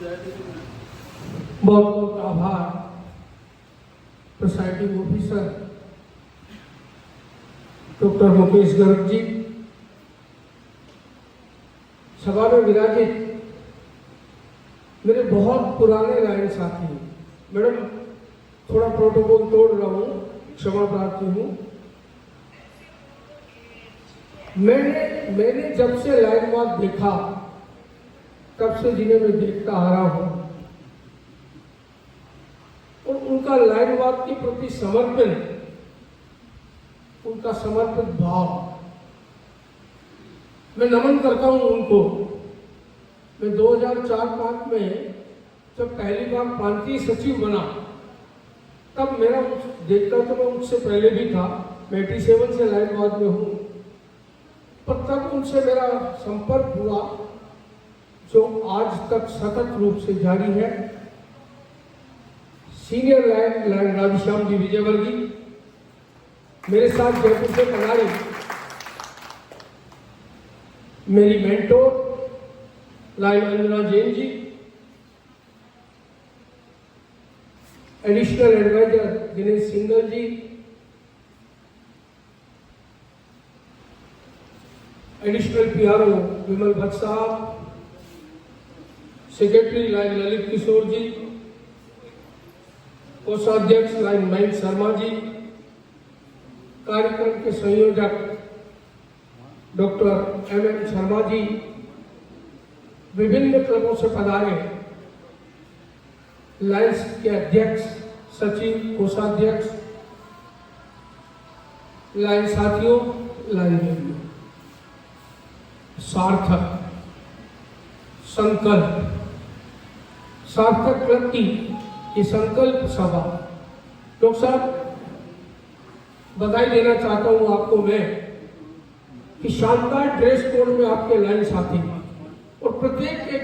बहुत बहुत आभार presiding officer doctor Mukesh Garg ji, सभा में विराजित मेरे बहुत पुराने लाइन साथी। मैडम, थोड़ा प्रोटोकॉल तोड़ रहा हूँ, क्षमा प्रार्थी हूँ। मैंने जब से लाइनवाद देखा तब से जिन्हें मैं देखता आ रहा हूँ और उनका लाइनवाद के प्रति समर्पण, उनका समर्पित भाव, मैं नमन करता हूँ उनको। मैं 2004-05 में जब पहली बार प्रांतीय सचिव बना तब मेरा देखता तो मैं उससे पहले भी था, मैं 87 से लाइनवाद में हूँ, पर तब उनसे मेरा संपर्क हुआ जो आज तक सतत रूप से जारी है। सीनियर लाइन राधेश्याम जी विजयवर्गीय मेरे साथ जयपुर से पधारे, मेरी mentor line Anjana Jain ji, additional adviser Dinesh single जी, एडिशनल पीआरओ विमल भट्ट साहब, सेक्रेटरी लाइन ललित किशोर जी, कोषाध्यक्ष लाइन मयंक शर्मा जी, कार्यक्रम के संयोजक डॉक्टर एम शर्मा जी, विभिन्न क्लबों से पधारे लाइन्स के अध्यक्ष, सचिव, कोषाध्यक्ष, लाइन साथियों, लाइन मित्रों, सार्थक संकल्प, सार्थक क्लब की ये संकल्प सभा, डॉक्टर साहब बधाई देना चाहता हूं आपको मैं कि शानदार ड्रेस कोड में आपके लाइन साथी और प्रत्येक के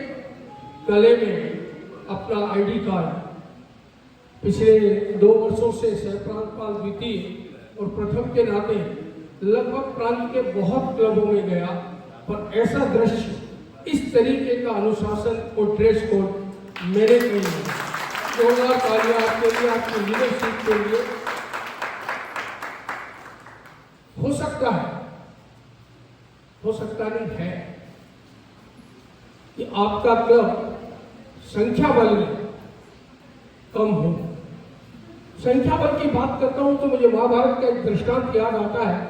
गले में अपना आईडी कार्ड। पिछले 2 वर्षों से सहप्रांतपाल द्वितीय और प्रथम के नाते लगभग प्रांत के बहुत क्लबों में गया, पर ऐसा दृश्य, इस तरीके का अनुशासन और ड्रेस कोड मेरे के लिए। जोरदार तालियां आपके लिए, आपकी लीडरशिप के लिए। हो सकता नहीं है कि आपका क्लब संख्या बल में कम हो। संख्या बल की बात करता हूं तो मुझे महाभारत का एक दृष्टांत याद आता है।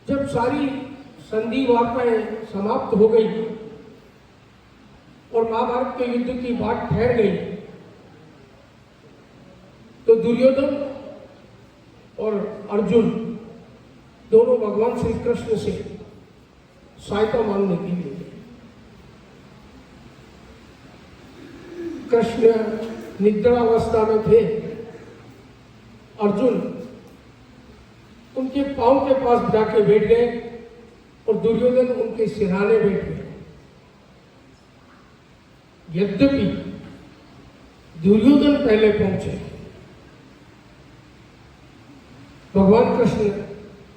जब सारी संधि वार्ताएं समाप्त हो गई और महाभारत के युद्ध की बात ठहर गई, तो दुर्योधन और अर्जुन दोनों भगवान श्री कृष्ण से सहायता मांगने के लिए कृष्ण निद्रावस्था में थे। अर्जुन उनके पांव के पास जाके बैठ गए और दुर्योधन उनके सिरहाने बैठ गए। यद्यपि दुर्योधन पहले पहुंचे, भगवान कृष्ण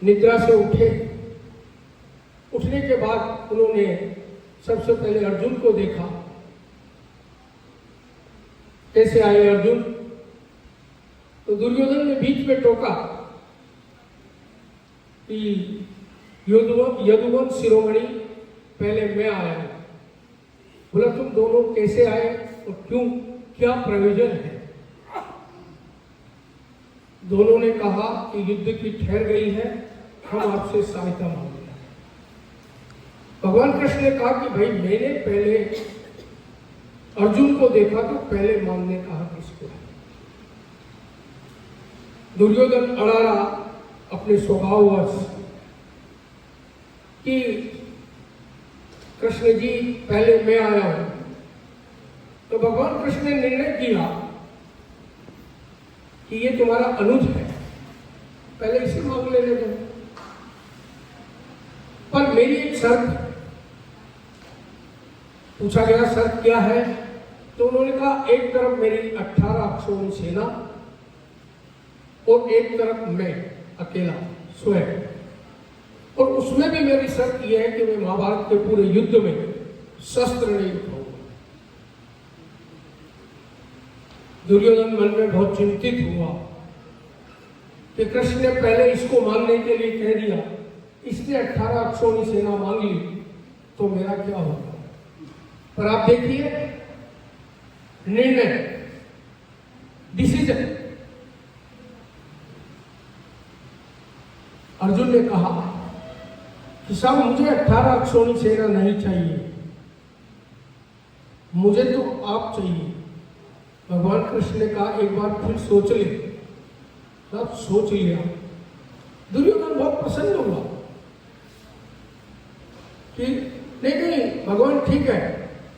निद्रा से उठे। उठने के बाद उन्होंने सबसे पहले अर्जुन को देखा। कैसे आए अर्जुन? तो दुर्योधन ने बीच में टोका कि यदुवंश शिरोमणि पहले मैं आया हूं। बोला तुम दोनों कैसे आए और क्यों, क्या प्रयोजन है? दोनों ने कहा कि युद्ध की ठहर गई है, हम आपसे सहायता मांगते हैं। भगवान कृष्ण ने कहा कि भाई मैंने पहले अर्जुन को देखा तो पहले मांगने कहा किसको है? दुर्योधन अड़ा रहा अपने स्वभाववश कि कृष्ण जी पहले मैं आया हूं। तो भगवान कृष्ण ने निर्णय किया कि ये तुम्हारा अनुज है, पहले इसे मांग लेने दो। पर मेरी एक शर्त, पूछा गया शर्त क्या है? तो उन्होंने कहा एक तरफ मेरी 18 अक्षोहिणी सेना और एक तरफ मैं अकेला स्वयं, और उसमें भी मेरी शर्त यह है कि मैं महाभारत के पूरे युद्ध में शस्त्र नहीं उठाऊंगा। दुर्योधन मन में बहुत चिंतित हुआ कि कृष्ण ने पहले इसको मांगने के लिए कह दिया, इसने 18 अक्षौणी सेना मांग ली, तो मेरा क्या होगा। पर आप देखिए निर्णय, डिसीजन। अर्जुन ने कहा कि साहब मुझे 18 अक्षौणी सेना नहीं चाहिए, मुझे तो आप चाहिए। भगवान कृष्ण ने कहा एक बार फिर सोच ले। सब सोच लिया। दुर्योधन बहुत प्रसन्न हुआ कि नहीं नहीं भगवान ठीक है,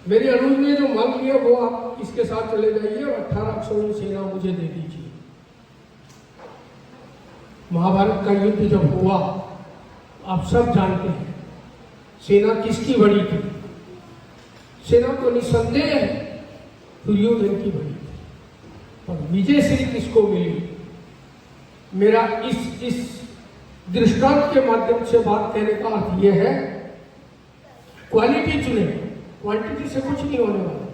मेरी अनुज ने जो मांग लिया वो आप इसके साथ चले जाइए और 18 अक्षौणी सेना मुझे दे दीजिए। महाभारत का युद्ध जब हुआ आप सब जानते हैं सेना किसकी बड़ी थी। सेना तो निसंदेह दुर्योधन की बड़ी थी, पर विजय श्री किसको मिली। मेरा इस दृष्टांत के माध्यम से बात कहने का अर्थ यह है, क्वालिटी चुने, क्वांटिटी से कुछ नहीं होने वाला।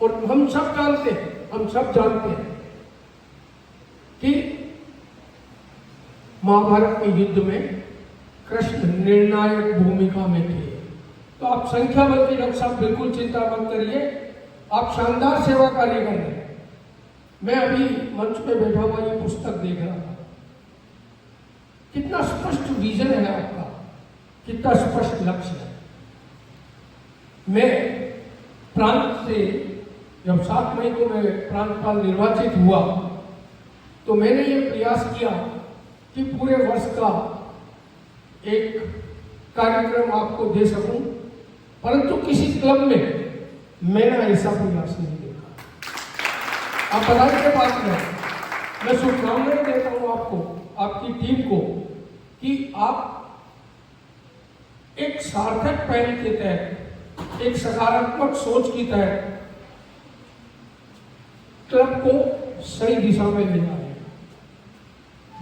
और हम सब जानते हैं कि महाभारत के युद्ध में कृष्ण निर्णायक भूमिका में थे। तो आप संख्या बल की रक्षा बिल्कुल चिंता मत करिए, आप शानदार सेवा कार्य कर रहे हैं। मैं अभी मंच पे बैठा हुआ ये पुस्तक देख रहा था, कितना स्पष्ट विजन है आपका, कितना स्पष्ट लक्ष्य है। मैं प्रांत से जब 7 मई को मैं प्रांतपाल निर्वाचित हुआ तो मैंने ये प्रयास किया कि पूरे वर्ष का एक कार्यक्रम आपको दे सकूं, परंतु किसी क्लब में मैंने ऐसा प्रयास नहीं देखा। आप बधाई के बात करें, मैं शुभकामनाएं देता हूं आपको, आपकी टीम को, कि आप एक सार्थक पहल के तहत, एक सकारात्मक सोच की तहत क्लब को सही दिशा में ले जा रहे हैं।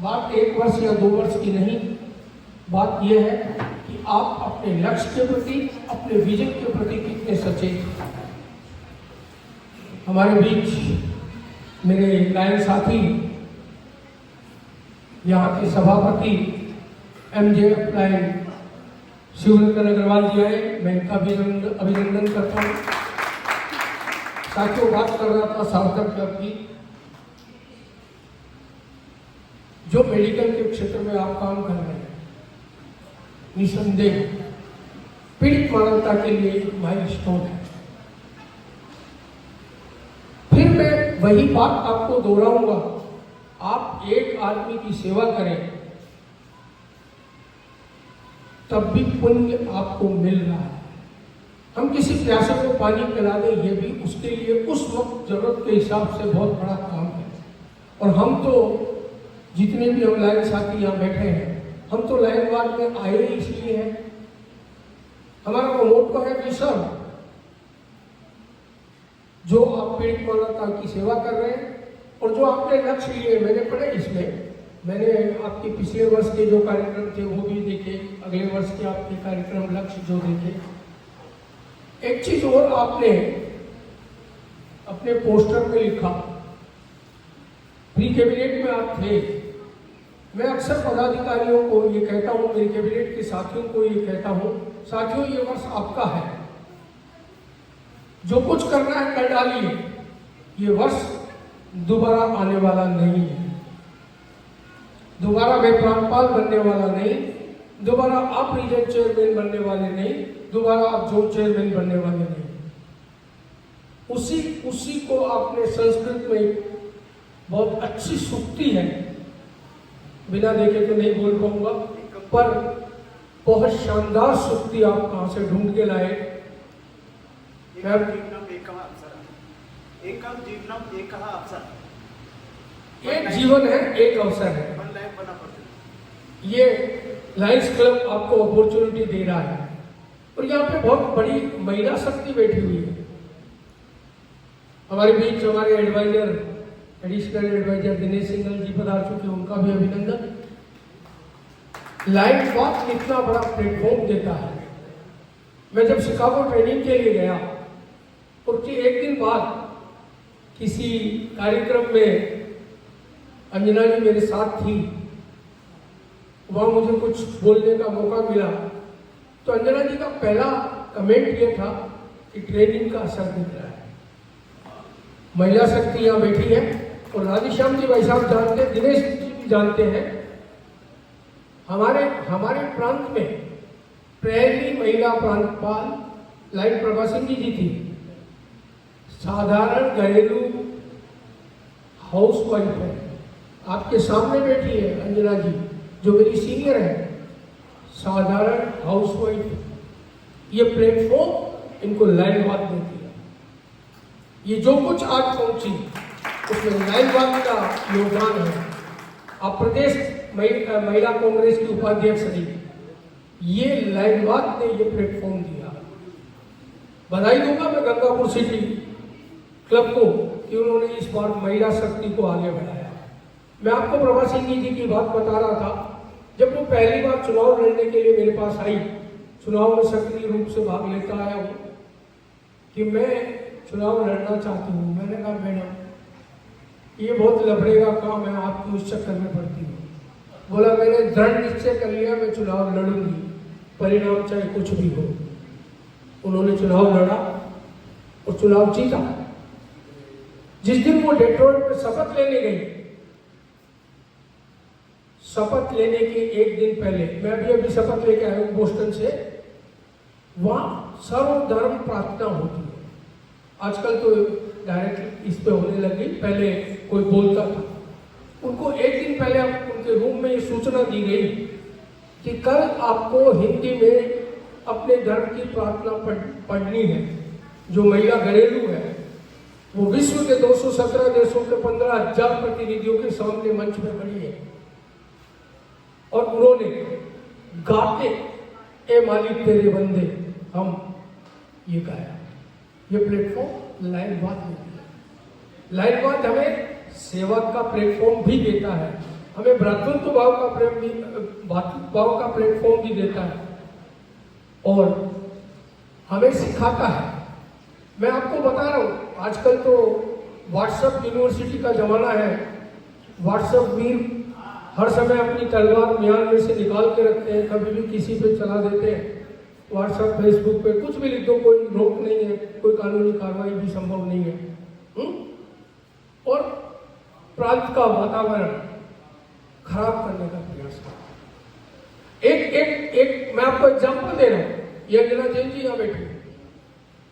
बात 1 वर्ष या 2 वर्ष की नहीं, बात यह है कि आप अपने लक्ष्य के प्रति, अपने विजन के प्रति कितने सचेत हैं। हमारे बीच मेरे लायन साथी यहाँ के सभापति MJF लायन शिवरंजन अग्रवाल जी आए, मैं इनका भी अभिनंदन करता हूँ। साथियों, बात कर रहा था सार्थक क्लब की। जो मेडिकल के क्षेत्र में आप काम कर रहे हैं, निसंदेह पीड़ित मानवता के लिए एक माइलस्टोन है। फिर मैं वही बात आपको दोहराऊंगा, आप एक आदमी की सेवा करें तब भी पुण्य आपको मिल रहा है। हम किसी प्यासे को पानी पिला दें, ये भी उसके लिए उस वक्त जरूरत के हिसाब से बहुत बड़ा काम है। और हम तो जितने भी हम लायन साथी यहाँ बैठे हैं, हम तो लायनवाद में आए ही इसलिए हैं। हमारा वो मोटो है कि सर जो आप पीड़ित मानवता की सेवा कर रहे हैं और जो आपने लक्ष्य लिए, मैंने पढ़े इसमें, मैंने आपके पिछले वर्ष के जो कार्यक्रम थे वो भी देखे, अगले वर्ष के आपके कार्यक्रम लक्ष्य जो देखे। एक चीज और आपने अपने पोस्टर में लिखा, प्री कैबिनेट में आप थे। मैं अक्सर पदाधिकारियों को ये कहता हूँ, मेरे कैबिनेट के साथियों को ये कहता हूँ, साथियों ये वर्ष आपका है, जो कुछ करना है कर डालिए, ये वर्ष दोबारा आने वाला नहीं है। दोबारा मैं प्रांतपाल बनने वाला नहीं, दोबारा आप रीजन चेयरमैन बनने वाले नहीं, दोबारा आप जोन चेयरमैन बनने वाले नहीं। उसी को आपने संस्कृत में बहुत अच्छी सूक्ति है, बिना देखे तो नहीं बोल पाऊंगा, पर बहुत शानदार सूक्ति आप कहां से ढूंढ के लाए। एक जीवन है, एक अवसर है। ये लायंस क्लब आपको अपॉर्चुनिटी दे रहा है और यहाँ पे बहुत बड़ी महिला शक्ति बैठी हुई है। हमारे बीच हमारे adviser, additional adviser Dinesh Singhal ji पधार चुके हैं, उनका भी अभिनंदन। लाइफ बात इतना बड़ा प्लेटफॉर्म देता है। मैं जब शिकागो ट्रेनिंग के लिए गया और कि एक दिन बाद किसी कार्यक्रम में अंजना जी मेरे साथ थी, वहाँ मुझे कुछ बोलने का मौका मिला, तो अंजना जी का पहला कमेंट ये था कि ट्रेनिंग का असर दिख रहा है। महिला शक्ति यहाँ बैठी है और राधेश्याम जी भाई साहब जानते हैं, दिनेश जी भी जानते हैं, हमारे प्रांत में पहली महिला प्रांतपाल लाइन प्रभा सिंह जी थी। साधारण घरेलू हाउस वाइफ है, आपके सामने बैठी है अंजना जी जो मेरी सीनियर है, साधारण हाउस वाइफ। ये प्लेटफॉर्म इनको लाइनवाद देती है। ये जो कुछ आज पहुंची उसमें लाइनवाद का योगदान है। आप प्रदेश महिला कांग्रेस की उपाध्यक्ष रही, ये लाइनवाद ने ये प्लेटफॉर्म दिया। बधाई दूंगा मैं गंगापुर सिटी क्लब को कि उन्होंने इस बार महिला शक्ति को आगे बढ़ाया। मैं आपको प्रभा सिंह जी की बात बता रहा था, जब वो पहली बार चुनाव लड़ने के लिए मेरे पास आई, चुनाव में सक्रिय रूप से भाग लेता आया हूँ कि मैं चुनाव लड़ना चाहती हूँ। मैंने कहा मैडम ये बहुत लफड़े का काम है, आप क्यों इस चक्कर में पड़ती हो। बोला मैंने दृढ़ निश्चय कर लिया, मैं चुनाव लड़ूंगी, परिणाम चाहे कुछ भी हो। उन्होंने चुनाव लड़ा और चुनाव जीता। जिस दिन वो डेट्रॉइट में शपथ लेने गई, शपथ लेने के एक दिन पहले, मैं भी अभी शपथ लेके आया हूँ बोस्टन से, वहां सर्वधर्म प्रार्थना होती है। आजकल तो डायरेक्ट इस पे होने लगी, पहले कोई बोलता था। उनको एक दिन पहले उनके रूम में ये सूचना दी गई कि कल आपको हिंदी में अपने धर्म की प्रार्थना पढ़नी है। जो महिला घरेलू है वो विश्व के 217 देशों के 15,000 प्रतिनिधियों के सामने मंच में खड़ी है और उन्होंने गाते ए मालिक तेरे बंदे हम ये गाया। ये प्लेटफॉर्म लाइनवाद देती है। लाइनवाद हमें सेवक का प्लेटफॉर्म भी देता है, हमें भ्रातृत्व भाव का भाव का प्लेटफॉर्म भी देता है और हमें सिखाता है। मैं आपको बता रहा हूँ, आजकल तो व्हाट्सएप यूनिवर्सिटी का जमाना है। व्हाट्सएप वीर हर समय अपनी तलवार म्यान में से निकाल के रखते हैं, कभी भी किसी पे चला देते हैं। व्हाट्सएप फेसबुक पे कुछ भी लिख दो, कोई रोक नहीं है, कोई कानूनी कार्रवाई भी संभव नहीं है। और प्रांत का वातावरण खराब करने का प्रयास कर। एक मैं आपको एग्जांपल दे रहा हूं। ये अंजना जैन जी यहाँ बैठी,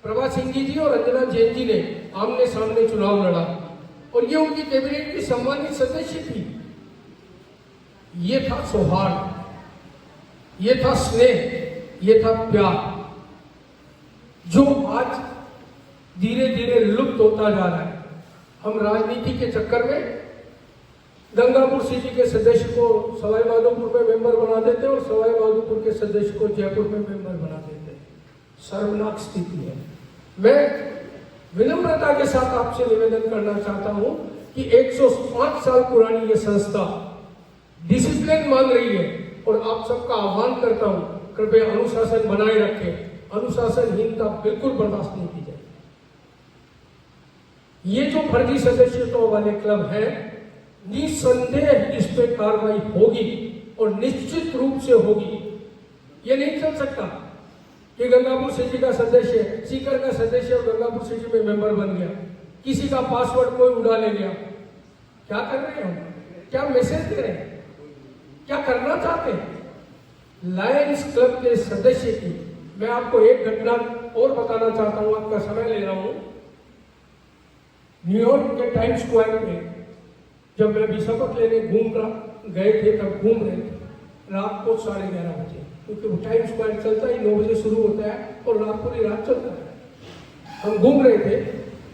प्रभा सिंह जी और अंजना जैन जी ने आमने सामने चुनाव लड़ा और ये उनकी कैबिनेट की सम्मानित सदस्य थी। ये था सौहार्द, ये था स्नेह, ये था प्यार, जो आज धीरे धीरे लुप्त होता जा रहा है। हम राजनीति के चक्कर में गंगापुर सिटी के सदस्य को सवाई माधोपुर में मेंबर बना देते हैं और सवाई माधोपुर के सदस्य को जयपुर में मेंबर बना देते हैं। शर्मनाक स्थिति है। मैं विनम्रता के साथ आपसे निवेदन करना चाहता हूं कि 105 साल पुरानी ये संस्था डिसिप्लिन मांग रही है और आप सबका आह्वान करता हूं, कृपया अनुशासन बनाए रखें। अनुशासनहीनता बिल्कुल बर्दाश्त नहीं की जाए। ये जो फर्जी सदस्यत्व वाले क्लब है, निसंदेह इस पे कार्रवाई होगी और निश्चित रूप से होगी। ये नहीं चल सकता कि गंगापुर सिटी का सदस्य सीकर का सदस्य और गंगापुर सिटी में मेंबर बन गया, किसी का पासवर्ड कोई उड़ा ले गया। क्या कर रहे हैं हम? क्या मैसेज दे रहे हैं? क्या करना चाहते हैं? लायंस क्लब के सदस्य की मैं आपको एक घटना और बताना चाहता हूं, आपका समय ले रहा हूं। न्यूयॉर्क के टाइम्स स्क्वायर में जब मैं भी शपथ लेने गए थे, तब घूम रहे थे रात को 11:30 बजे, क्योंकि वो टाइम्स स्क्वायर चलता ही 9 बजे शुरू होता है और रात पूरी रात चलता है। हम घूम रहे थे,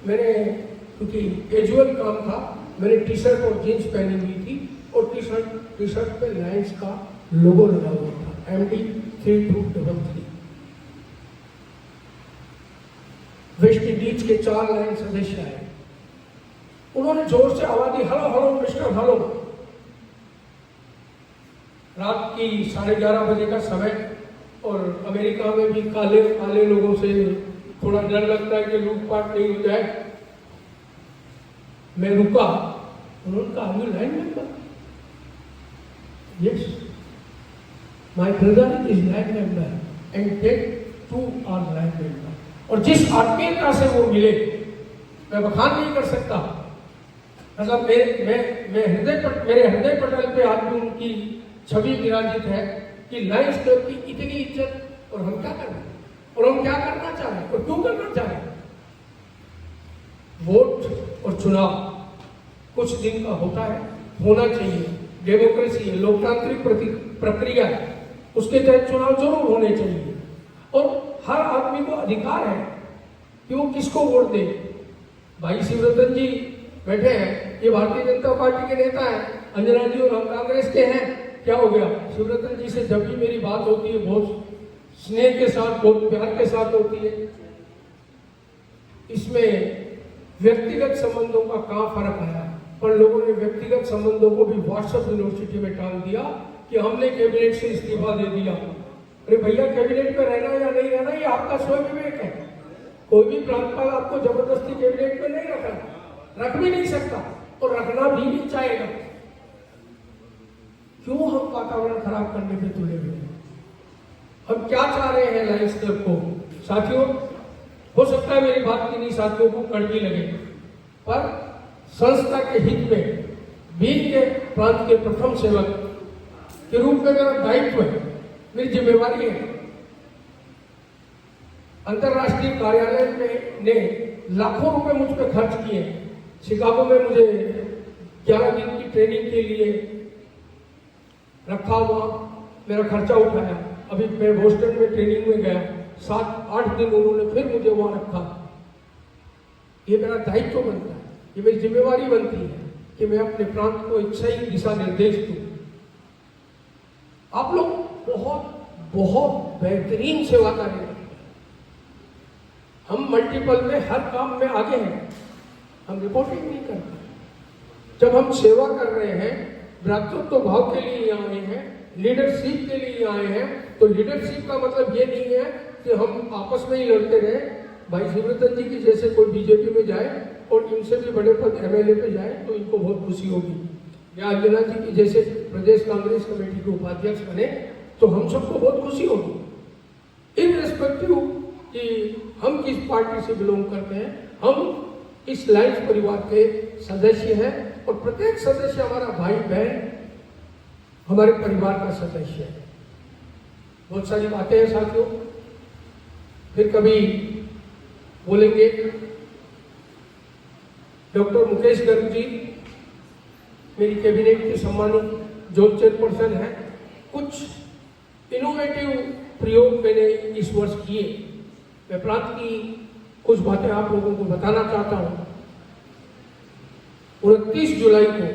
मैंने क्योंकि कैजुअल काम था, मैंने टी शर्ट और जीन्स पहनी हुई थी और टी शर्ट पे लायंस का लोगो लगा हुआ था, MD 3233। वेस्ट इंडीज के 4 लाइन सदस्य आए, उन्होंने जोर से आवाज दी, हेलो हेलो मिस्टर हेलो। रात की 11:30 बजे का समय और अमेरिका में भी काले लोगों से थोड़ा डर लगता है कि लूटपाट नहीं हो जाए। मैं रुका, उन्होंने कहा you line member? Yes, my brother is line member and that two are line member. और जिस आत्मीयता से वो मिले मैं बखान नहीं कर सकता। मतलब मेरे हृदय पटल पे आज भी उनकी छवि विराजित है कि लायंस क्लब की इतनी इज्जत, और हम क्या कर रहे हैं, और हम क्या करना चाह रहे हैं, और क्यों करना चाह रहे हैं। वोट और चुनाव कुछ दिन का होता है, होना चाहिए, डेमोक्रेसी है, लोकतांत्रिक प्रक्रिया है, उसके तहत चुनाव जरूर होने चाहिए। और हर आदमी को अधिकार है कि वो किसको वोट दे। भाई शिवरतन जी बैठे हैं, ये भारतीय जनता पार्टी के नेता हैं, अंजना जी और हम कांग्रेस के हैं। क्या हो गया, शिवरतन जी से जब भी मेरी बात होती है बहुत स्नेह के साथ, बहुत प्यार के साथ होती है। इसमें व्यक्तिगत संबंधों का कहाँ फर्क आया, पर लोगों ने व्यक्तिगत संबंधों को भी व्हाट्सएप यूनिवर्सिटी में टाल दिया कि हमने कैबिनेट से इस्तीफा दे दिया। अरे भैया, कैबिनेट में रहना या नहीं रहना ये आपका स्वयं विवेक है। कोई भी प्रांतपाल आपको जबरदस्ती कैबिनेट में नहीं रख भी नहीं सकता और रखना भी नहीं चाहेगा। क्यों हम वातावरण खराब करने पे तुले हुए हैं? हम क्या चाह रहे हैं लायंस क्लब को? साथियों, हो सकता है मेरी बात किन्हीं साथियों को कड़वी लगे, पर संस्था के हित में बीन के प्रांत के प्रथम सेवक के रूप में मेरा दायित्व है, मेरी जिम्मेवारी है। अंतरराष्ट्रीय कार्यालय में ने लाखों रुपए मुझ पर खर्च किए। शिकागो में मुझे 11 दिन की ट्रेनिंग के लिए रखा हुआ, मेरा खर्चा उठाया। अभी मैं बोस्टन में ट्रेनिंग में गया, 7-8 दिन उन्होंने फिर मुझे वहां रखा। ये मेरा दायित्व बनता है, ये मेरी जिम्मेवारी बनती है कि मैं अपने प्रांत को एक सही दिशा निर्देश दूं। आप लोग बहुत बहुत बेहतरीन सेवा कर रहे हैं। हम मल्टीपल में हर काम में आगे हैं, हम रिपोर्टिंग नहीं करते। जब हम सेवा कर रहे हैं, भ्रातृत्व भाव के लिए आए हैं, लीडरशिप के लिए आए हैं, तो लीडरशिप का मतलब ये नहीं है कि हम आपस में ही लड़ते रहे। भाई शिवरतन जी की जैसे कोई बीजेपी में जाए और इनसे भी बड़े पद एमएलए पे जाए तो इनको बहुत खुशी होगी, या अंजना जी की जैसे प्रदेश कांग्रेस कमेटी के उपाध्यक्ष बने तो हम सबको बहुत खुशी होगी। इनरेस्पेक्टिव कि हम किस पार्टी से बिलोंग करते हैं, हम इस लायंस परिवार के सदस्य हैं और प्रत्येक सदस्य हमारा भाई बहन, हमारे परिवार का सदस्य है। बहुत सारी बातें हैं साथियों, फिर कभी बोलेंगे। डॉक्टर मुकेश गर्ग जी मेरी कैबिनेट के सम्मानित जोन चेयरपर्सन है। कुछ इनोवेटिव प्रयोग मैंने इस वर्ष किए। मैं प्रांत की कुछ बातें आप लोगों को बताना चाहता हूं। 29 जुलाई को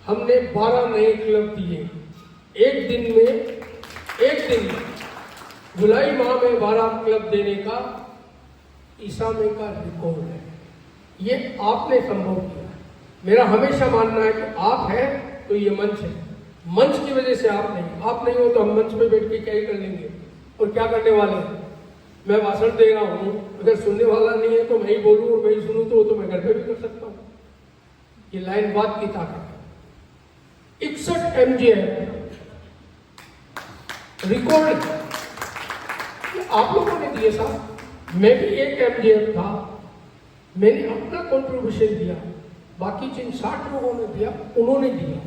हमने 12 नए क्लब दिए। एक दिन जुलाई माह में 12 क्लब देने का ईसा में का रिकॉर्ड है। ये आपने संभव किया। मेरा हमेशा मानना है कि आप हैं तो ये मंच है, मंच की वजह से आप नहीं हो तो हम मंच पे बैठ के क्या ही कर लेंगे और क्या करने वाले हैं। मैं भाषण दे रहा हूं, अगर सुनने वाला नहीं है तो मैं ही बोलूं और मैं ही सुनूं तो मैं घर पे भी कर सकता हूं। ये लाइन बात की ताकत है। 61 MJF रिकॉर्ड आप लोगों ने दिए साहब। मैं भी एक MJF था, मैंने अपना कंट्रीब्यूशन दिया, बाकी जिन 60 लोगों ने दिया उन्होंने दिया।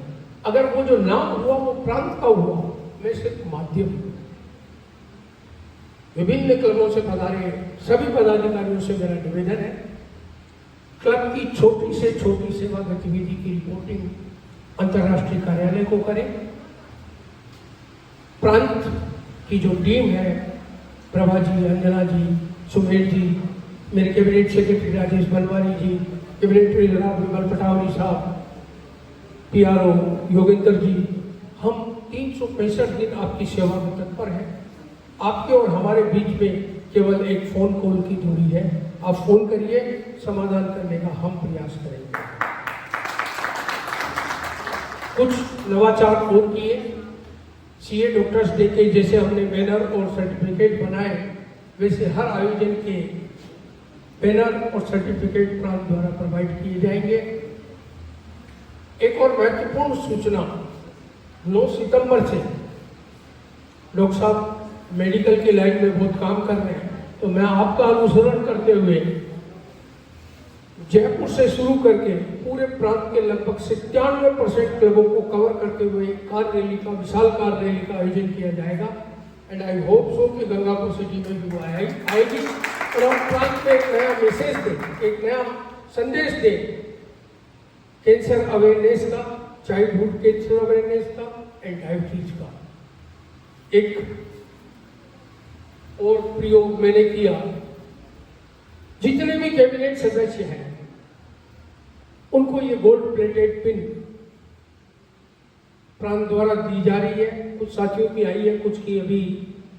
अगर वो जो नाम हुआ वो प्रांत का हुआ, मैं सिर्फ माध्यम हूं। विभिन्न क्लबों से पधारे सभी पदाधिकारियों से मेरा निवेदन है, क्लब की छोटी से छोटी सेवा गतिविधि की रिपोर्टिंग अंतर्राष्ट्रीय कार्यालय को करें। प्रांत की जो टीम है, प्रभा जी, अंजना जी, सुमेर जी, मेरे कैबिनेट सेक्रेटरी राजेश बनवारी जी, कैबिनेट ट्रेजरर विमल पटावरी साहब, PRO योगेंद्र जी, हम 365 दिन आपकी सेवा में तत्पर हैं। आपके और हमारे बीच में केवल एक फोन कॉल की दूरी है। आप फोन करिए, समाधान करने का हम प्रयास करेंगे। कुछ नवाचार और किए। CA डॉक्टर्स डे के जैसे हमने बैनर और सर्टिफिकेट बनाए, वैसे हर आयोजन के बैनर और सर्टिफिकेट प्रांत द्वारा प्रोवाइड किए जाएंगे। एक और महत्वपूर्ण सूचना, 9 सितंबर से डॉक्टर साहब मेडिकल की लाइन में बहुत काम कर रहे हैं, तो मैं आपका अनुसरण करते हुए जयपुर से शुरू करके पूरे प्रांत के लगभग 97% क्लबों को कवर करते हुए कार रैली का, विशाल कार रैली का आयोजन किया जाएगा। एंड आई होप सो कि गंगापुर सिटी में भी वो आएगी और हम प्रांत में एक नया मैसेज दें, एक नया संदेश दें कैंसर अवेयरनेस का, चाइल्डहुड कैंसर अवेयरनेस का एंड डायबिटीज का। एक और प्रयोग मैंने किया, जितने भी कैबिनेट सदस्य हैं उनको ये गोल्ड प्लेटेड पिन प्रांत द्वारा दी जा रही है। कुछ साथियों की आई है, कुछ की अभी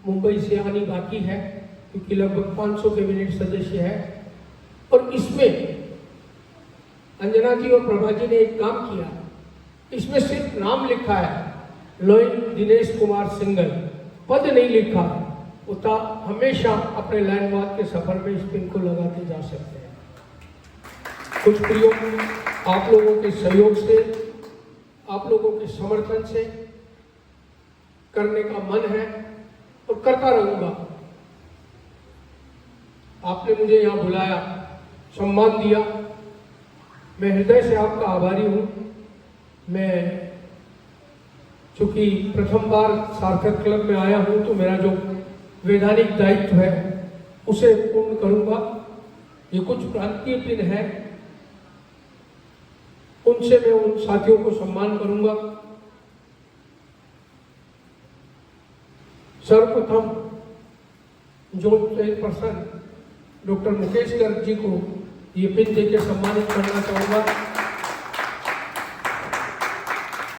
मुंबई से आनी बाकी है, क्योंकि लगभग 500 कैबिनेट सदस्य है। और इसमें अंजना जी और प्रभा जी ने एक काम किया, इसमें सिर्फ नाम लिखा है, लोइन दिनेश कुमार सिंगल, पद नहीं लिखा। उता हमेशा अपने लाइनवाद के सफर में इस पिन को लगाते जा सकते हैं। कुछ प्रयोग आप लोगों के सहयोग से, आप लोगों के समर्थन से करने का मन है और करता रहूंगा। आपने मुझे यहाँ बुलाया, सम्मान दिया, मैं हृदय से आपका आभारी हूँ। मैं चूंकि प्रथम बार सार्थक क्लब में आया हूँ, तो मेरा जो वैधानिक दायित्व है उसे पूर्ण करूंगा। ये कुछ प्रांतीय पिन है, उनसे मैं उन साथियों को सम्मान करूंगा। सर्वप्रथम zone chairperson doctor Mukesh Garg ji को ये पिन देकर सम्मानित करना चाहूंगा।